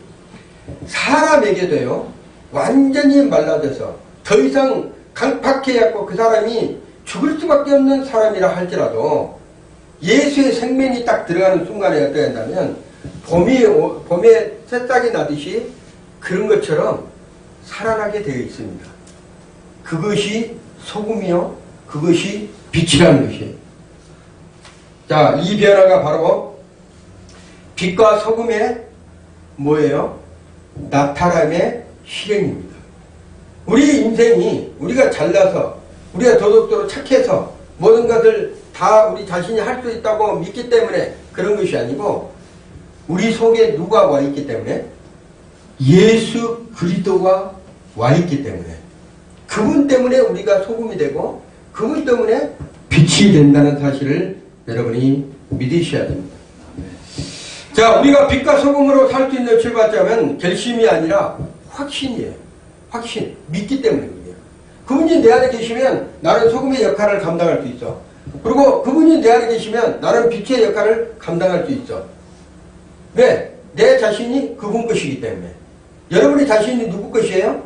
사람에게도요 완전히 말라져서 더 이상 강팍해갖고 그 사람이 죽을 수밖에 없는 사람이라 할지라도 예수의 생명이 딱 들어가는 순간에 어떻게 한다면 봄에 새싹이 나듯이 그런 것처럼 살아나게 되어 있습니다. 그것이 소금이요 그것이 빛이라는 것이에요. 자, 이 변화가 바로 빛과 소금의 뭐예요? 나타남의 실행입니다. 우리 인생이 우리가 잘나서 우리가 도덕적으로 착해서 모든 것을 다 우리 자신이 할 수 있다고 믿기 때문에 그런 것이 아니고 우리 속에 누가 와 있기 때문에 예수 그리스도가 와 있기 때문에 그분 때문에 우리가 소금이 되고 그분 때문에 빛이 된다는 사실을 여러분이 믿으셔야 됩니다. 자, 우리가 빛과 소금으로 살 수 있는 출발점은 결심이 아니라 확신이에요. 확신. 믿기 때문에 그래요. 그분이 내 안에 계시면 나는 소금의 역할을 감당할 수 있어. 그리고 그분이 내 안에 계시면 나는 빛의 역할을 감당할 수 있어. 왜? 내 자신이 그분 것이기 때문에. 여러분의 자신이 누구 것이에요?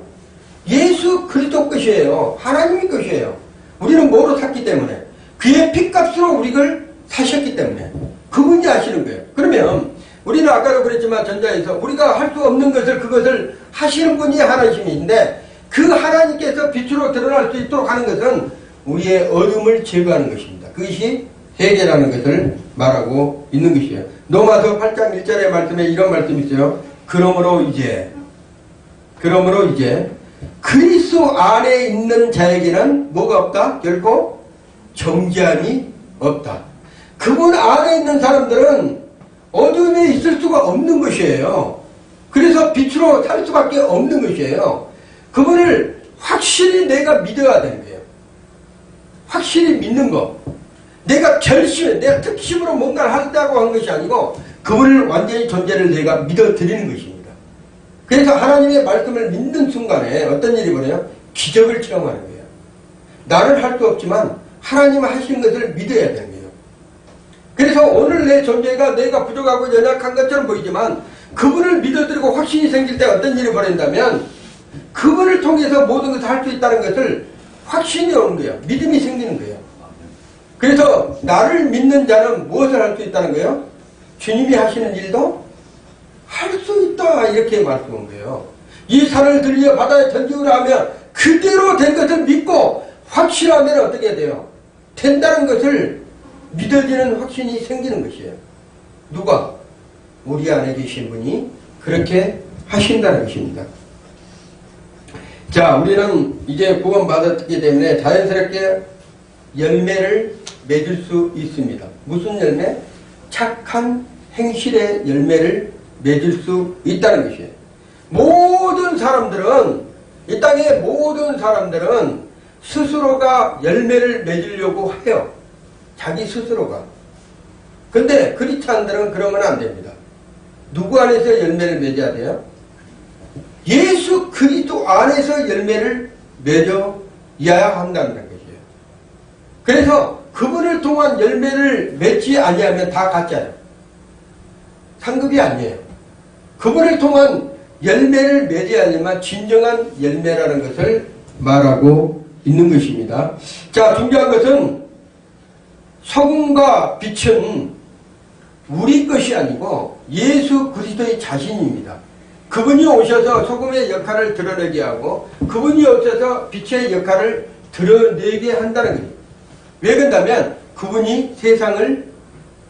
예수 그리스도 것이에요. 하나님의 것이에요. 우리는 뭐로 샀기 때문에? 그의 핏값으로 우리를 사셨기 때문에. 그분이 아시는 거예요. 그러면 우리는 아까도 그랬지만 전자에서 우리가 할 수 없는 것을 그것을 하시는 분이 하나님인데 그 하나님께서 빛으로 드러날 수 있도록 하는 것은 우리의 어둠을 제거하는 것입니다. 그것이 회개라는 것을 말하고 있는 것이에요. 로마서 8장 1절의 말씀에 이런 말씀이 있어요. 그러므로 이제 그리스도 안에 있는 자에게는 뭐가 없다? 결코 정죄함이 없다. 그분 안에 있는 사람들은 어둠에 있을 수가 없는 것이에요. 그래서 빛으로 살 수밖에 없는 것이에요. 그분을 확실히 내가 믿어야 되는 거예요. 확실히 믿는 거. 내가 내가 특심으로 뭔가를 한다고 한 것이 아니고 그분을 완전히 존재를 내가 믿어드리는 것입니다. 그래서 하나님의 말씀을 믿는 순간에 어떤 일이 벌어요? 기적을 체험하는 거예요. 나는 할 수 없지만 하나님이 하시는 것을 믿어야 되는 거예요. 그래서 오늘 내 존재가 내가 부족하고 연약한 것처럼 보이지만 그분을 믿어드리고 확신이 생길 때 어떤 일이 벌어진다면 그분을 통해서 모든 것을 할 수 있다는 것을 확신이 오는 거예요. 믿음이 생기는 거예요. 그래서 나를 믿는 자는 무엇을 할 수 있다는 거예요? 주님이 하시는 일도 할 수 있다 이렇게 말씀한 거예요. 이 산을 들려 바다에 던지우라 하면 그대로 된 것을 믿고 확실하면 어떻게 돼요? 된다는 것을 믿어지는 확신이 생기는 것이에요. 누가? 우리 안에 계신 분이 그렇게 하신다는 것입니다. 자, 우리는 이제 구원받았기 때문에 자연스럽게 열매를 맺을 수 있습니다. 무슨 열매? 착한 행실의 열매를 맺을 수 있다는 것이에요. 모든 사람들은, 이 땅의 모든 사람들은 스스로가 열매를 맺으려고 해요. 자기 스스로가. 근데 크리스찬들은 그러면 안 됩니다. 누구 안에서 열매를 맺어야 돼요? 예수 그리스도 안에서 열매를 맺어야 한다는 것이에요. 그래서 그분을 통한 열매를 맺지 아니하면 다 가짜예요. 상급이 아니에요. 그분을 통한 열매를 맺어야지만 진정한 열매라는 것을 말하고 있는 것입니다. 자, 중요한 것은 소금과 빛은 우리 것이 아니고 예수 그리스도의 자신입니다. 그분이 오셔서 소금의 역할을 드러내게 하고 그분이 오셔서 빛의 역할을 드러내게 한다는 거예요. 왜 그런다면 그분이 세상을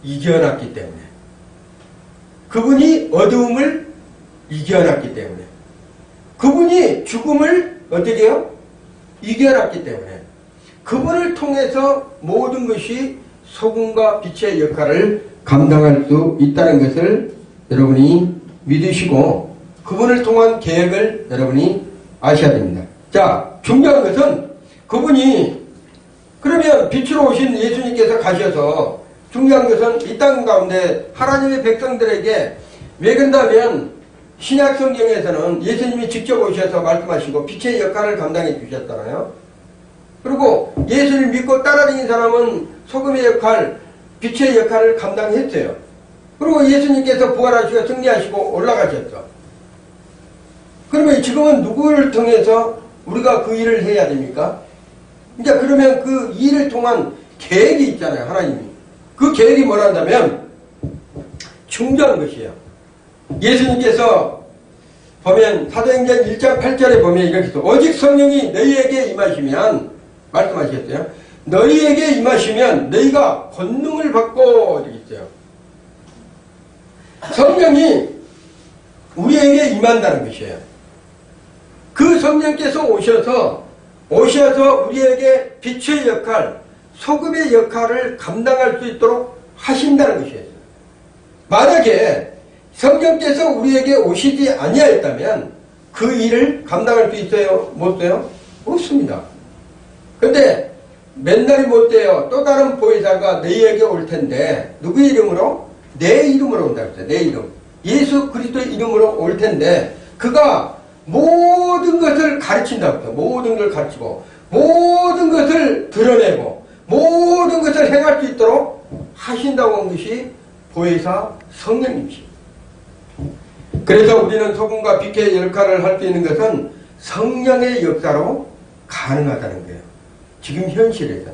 이겨놨기 때문에, 그분이 어두움을 이겨놨기 때문에, 그분이 죽음을 어떻게 해요? 이겨놨기 때문에 그분을 통해서 모든 것이 소금과 빛의 역할을 감당할 수 있다는 것을 여러분이 믿으시고 그분을 통한 계획을 여러분이 아셔야 됩니다. 자, 중요한 것은 그분이 그러면 빛으로 오신 예수님께서 가셔서 중요한 것은 이 땅 가운데 하나님의 백성들에게 왜 그런다면 신약 성경에서는 예수님이 직접 오셔서 말씀하시고 빛의 역할을 감당해 주셨잖아요. 그리고 예수를 믿고 따라다니는 사람은 소금의 역할, 빛의 역할을 감당했어요. 그리고 예수님께서 부활하시고 승리하시고 올라가셨죠. 그러면 지금은 누구를 통해서 우리가 그 일을 해야 됩니까? 이제 그러면 그 일을 통한 계획이 있잖아요, 하나님이. 그 계획이 뭐란다면 중요한 것이에요. 예수님께서 보면 사도행전 1장 8절에 보면 이렇게 써. 오직 성령이 너희에게 임하시면 말씀하셨어요. 너희에게 임하시면 너희가 권능을 받고 이렇게 있어요. 성령이 우리에게 임한다는 것이에요. 그 성령께서 오셔서 우리에게 빛의 역할, 소금의 역할을 감당할 수 있도록 하신다는 것이에요. 만약에 성령께서 우리에게 오시지 아니하였다면 그 일을 감당할 수 있어요? 못 돼요? 없습니다. 근데 맨날이 못 돼요. 또 다른 보혜사가 너희에게 올 텐데 누구의 이름으로? 내 이름으로 온다고 했어요. 내 이름. 예수 그리스도의 이름으로 올 텐데 그가 모든 것을 가르친다고 했어요. 모든 걸 가르치고 모든 것을 드러내고 모든 것을 행할 수 있도록 하신다고 한 것이 보혜사 성령님이십니다. 그래서 우리는 소금과 빛의 역할을 할 수 있는 것은 성령의 역사로 가능하다는 거예요. 지금 현실에서는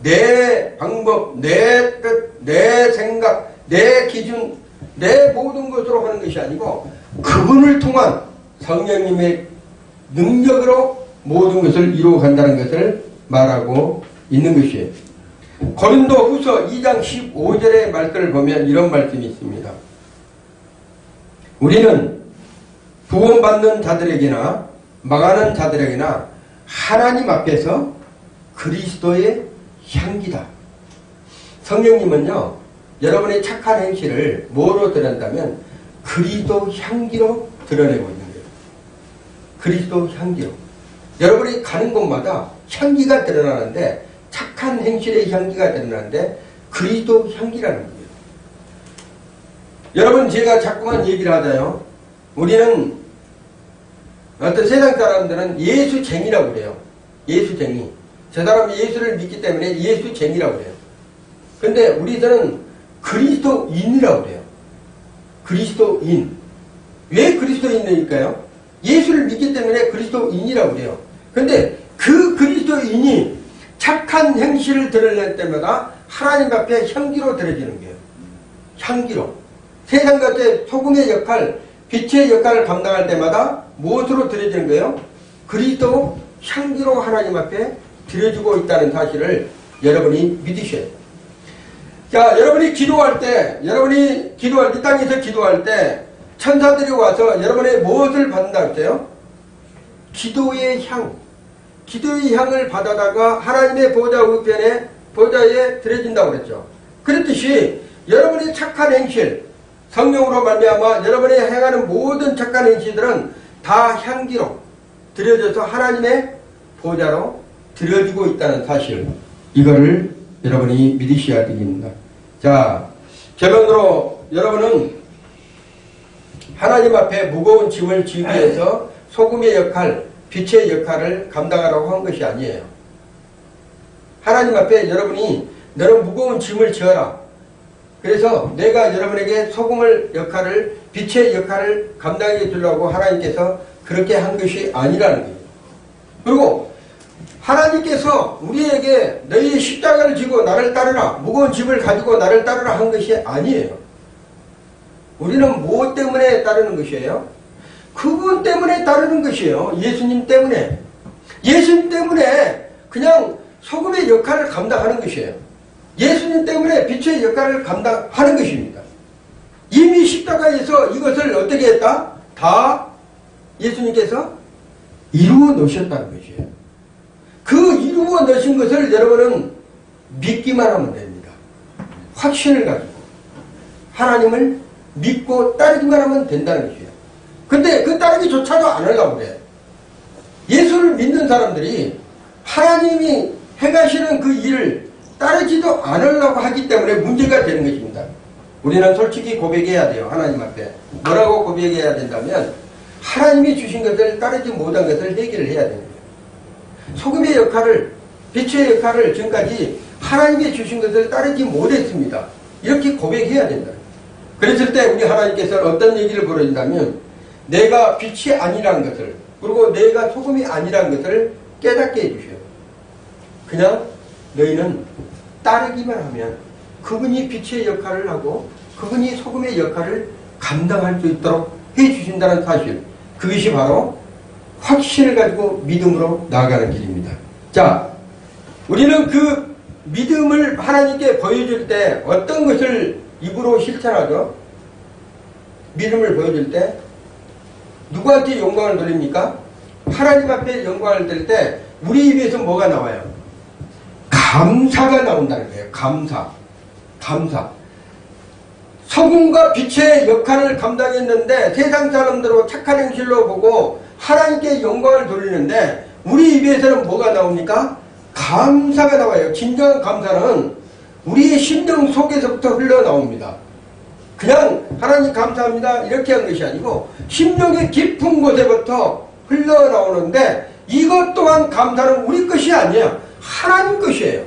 내 방법, 내 뜻, 내 생각, 내 기준, 내 모든 것으로 하는 것이 아니고 그분을 통한 성령님의 능력으로 모든 것을 이루어간다는 것을 말하고 있는 것이에요. 고린도 후서 2장 15절의 말씀을 보면 이런 말씀이 있습니다. 우리는 구원받는 자들에게나 망하는 자들에게나 하나님 앞에서 그리스도의 향기다. 성령님은요, 여러분의 착한 행실을 뭐로 드러낸다면 그리스도 향기로 드러내고 있는 거예요. 그리스도 향기로. 여러분이 가는 곳마다 향기가 드러나는데 착한 행실의 향기가 드러나는데 그리스도 향기라는 거예요. 여러분 제가 자꾸만 얘기를 하자요. 우리는 어떤 세상 사람들은 예수쟁이라고 그래요. 예수쟁이. 저 사람이 예수를 믿기 때문에 예수쟁이라고 그래요. 근데 우리들은 그리스도인이라고 그래요. 그리스도인. 왜 그리스도인일까요? 예수를 믿기 때문에 그리스도인이라고 그래요. 근데 그 그리스도인이 착한 행실을 드러낼 때마다 하나님 앞에 향기로 드려지는 거예요. 향기로. 세상 gat에 소금의 역할, 빛의 역할을 감당할 때마다 무엇으로 드려지는 거예요? 그리스도 향기로 하나님 앞에 드려지고 있다는 사실을 여러분이 믿으셔야 돼요. 자, 여러분이 기도할 때, 이 땅에서 기도할 때 천사들이 와서 여러분의 무엇을 받는다 했어요? 기도의 향. 기도의 향을 받아다가 하나님의 보좌 우편에 보좌에 드려진다고 그랬죠. 그렇듯이 여러분의 착한 행실, 성령으로 말미암아 여러분이 행하는 모든 착한 행실들은 다 향기로 드려져서 하나님의 보좌로 드려지고 있다는 사실, 이거를 여러분이 믿으셔야 되겠습니다. 자, 결론으로 여러분은 하나님 앞에 무거운 짐을 지기 위해서 소금의 역할, 빛의 역할을 감당하라고 한 것이 아니에요. 하나님 앞에 여러분이 너는 무거운 짐을 지어라. 그래서 내가 여러분에게 소금의 역할을, 빛의 역할을 감당해 주려고 하나님께서 그렇게 한 것이 아니라는 거예요. 그리고 하나님께서 우리에게 너희 십자가를 지고 나를 따르라, 무거운 짐을 가지고 나를 따르라 한 것이 아니에요. 우리는 무엇 때문에 따르는 것이에요? 그분 때문에 따르는 것이에요. 예수님 때문에. 예수님 때문에 그냥 소금의 역할을 감당하는 것이에요. 예수님 때문에 빛의 역할을 감당하는 것입니다. 이미 십자가에서 이것을 어떻게 했다? 다 예수님께서 이루어 놓으셨다는 것이에요. 그 이루어 놓으신 것을 여러분은 믿기만 하면 됩니다. 확신을 가지고 하나님을 믿고 따르기만 하면 된다는 것이에요. 근데 그 따르기조차도 안 하려고 그래. 예수를 믿는 사람들이 하나님이 행하시는 그 일을 따르지도 않으려고 하기 때문에 문제가 되는 것입니다. 우리는 솔직히 고백해야 돼요. 하나님 앞에. 뭐라고 고백해야 된다면 하나님이 주신 것을 따르지 못한 것을 해결을 해야 됩니다. 소금의 역할을, 빛의 역할을 지금까지 하나님이 주신 것을 따르지 못했습니다. 이렇게 고백해야 된다. 그랬을 때 우리 하나님께서 어떤 얘기를 벌어진다면 내가 빛이 아니라는 것을, 그리고 내가 소금이 아니라는 것을 깨닫게 해주셔요. 그냥 너희는 따르기만 하면 그분이 빛의 역할을 하고 그분이 소금의 역할을 감당할 수 있도록 해주신다는 사실, 그것이 바로 확신을 가지고 믿음으로 나아가는 길입니다. 자, 우리는 그 믿음을 하나님께 보여줄 때 어떤 것을 입으로 실천하죠? 믿음을 보여줄 때 누구한테 영광을 돌립니까? 하나님 앞에 영광을 돌릴 때 우리 입에서 뭐가 나와요? 감사가 나온다는 거예요. 감사. 소금과 빛의 역할을 감당했는데 세상 사람들로 착한 행실로 보고 하나님께 영광을 돌리는데 우리 입에서는 뭐가 나옵니까? 감사가 나와요. 진정한 감사는 우리의 심령 속에서부터 흘러나옵니다. 그냥 하나님 감사합니다 이렇게 한 것이 아니고 심령의 깊은 곳에부터 흘러나오는데 이것 또한 감사는 우리 것이 아니에요. 하나님 것이에요.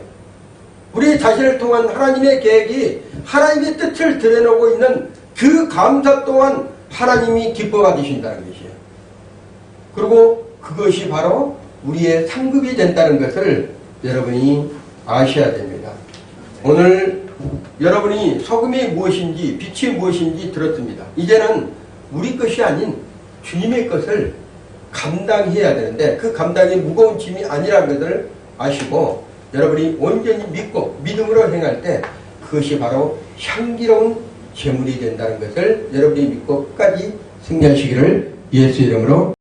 우리 자신을 통한 하나님의 계획이 하나님의 뜻을 드러내고 있는 그 감사 또한 하나님이 기뻐 받으신다는 것이에요. 그리고 그것이 바로 우리의 상급이 된다는 것을 여러분이 아셔야 됩니다. 오늘 여러분이 소금이 무엇인지 빛이 무엇인지 들었습니다. 이제는 우리 것이 아닌 주님의 것을 감당해야 되는데 그 감당이 무거운 짐이 아니라는 것을 아시고 여러분이 온전히 믿고 믿음으로 행할 때 그것이 바로 향기로운 제물이 된다는 것을 여러분이 믿고 끝까지 승리하시기를 예수 이름으로